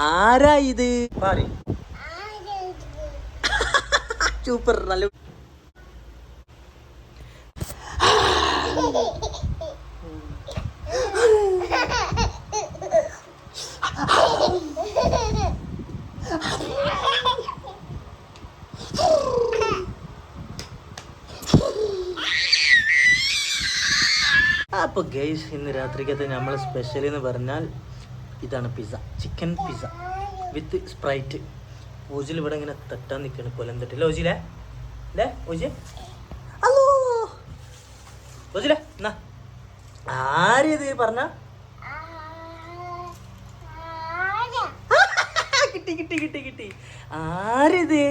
ആരാ ഇത് പറ. സൂപ്പർ നല്ല. അപ്പോൾ ഗൈസ്, ഇന്ന് രാത്രിക്കത്തെ നമ്മളെ സ്പെഷ്യൽ എന്ന് പറഞ്ഞാൽ ഇതാണ് പിസ്സ. ചിക്കൻ പിസ്സ വിത്ത് സ്പ്രൈറ്റ്. ഓജിൽ ഇവിടെ ഇങ്ങനെ തട്ടാൻ നിൽക്കുകയാണ്, കൊല്ലം തട്ടില്ല ഓജിലേ അല്ലേ ഓജി? അല്ലോ ഓജിലേ എന്നാ ആരിത് പറഞ്ഞ? കിട്ടി കിട്ടി കിട്ടി കിട്ടി. ആരിത്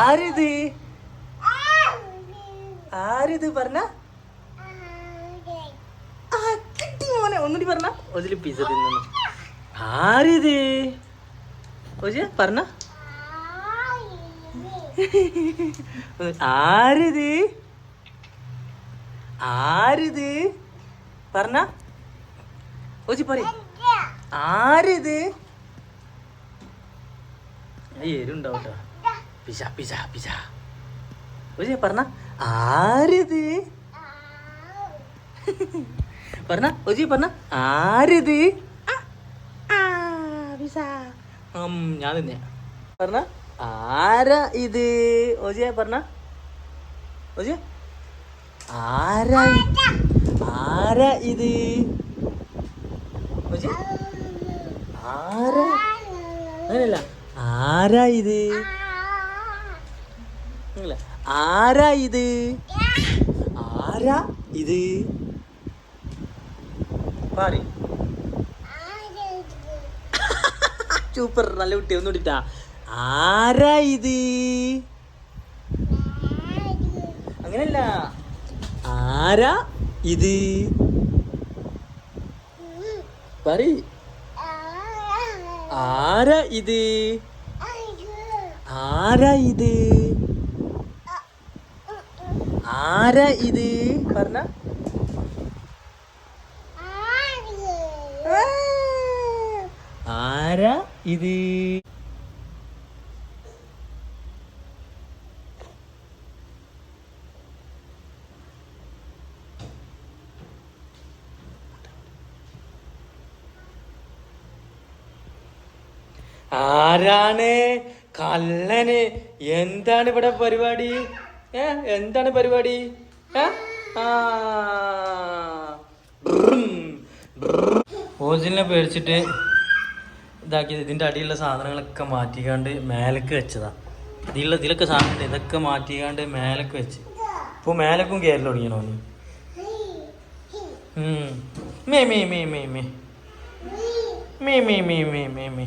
ആരിത് ആരിത് പറഞ്ഞ? കിട്ടി മോനെ. ഒന്നുകൂടി പറഞ്ഞ. ഓജില് പിസ്സ തിന്നു. ആരിത് ഓജി പറഞ്ഞ? ആരിത് ആരിത് പറഞ്ഞ? ഓജി പറ. ആരിത്? എരുണ്ടാവട്ടോ. പിസ പിസ പിസ. ഓജി പറഞ്ഞ? ആരിത് പറഞ്ഞ? ഓജി പറഞ്ഞ? ആരിത്? ഞാൻ തന്നെ പറഞ്ഞ. ആരാ ഇത് ഓജിയ പറഞ്ഞ? ഓജിയ ആരാ? ആരാ ഇത് ഓജിയ? ആരാ? അങ്ങനല്ല. ആരാ ഇത്? ആരാ ഇത്? ആരാ ഇത് പറ. സൂപ്പർ നല്ല കുട്ടി. ഒന്നുകൂടിട്ടാ. ആരാ ഇത്? അങ്ങനല്ല. ആരാ ഇത് പറ. ആരാ ഇത്? ആരാ ഇത്? ആരാ ഇത് പറഞ്ഞ? ആരാ ഇത്? ആരാണ്? കള്ളന്. എന്താണ് ഇവിടെ പരിപാടി? എന്താണ് പരിപാടി? ഓജിലിനെ പേടിച്ചിട്ട് ഇതാക്കിയത്. ഇതിൻ്റെ അടിയിലുള്ള സാധനങ്ങളൊക്കെ മാറ്റിക്കാണ്ട് മേലേക്ക് വെച്ചതാ. ഇതിലൊക്കെ സാധനം ഇതൊക്കെ മാറ്റിക്കാണ്ട് മേലേക്ക് വെച്ച്. ഇപ്പോൾ മേലക്കും കയറി തുടങ്ങിയണോ നീ? May may may may may may may may may may may.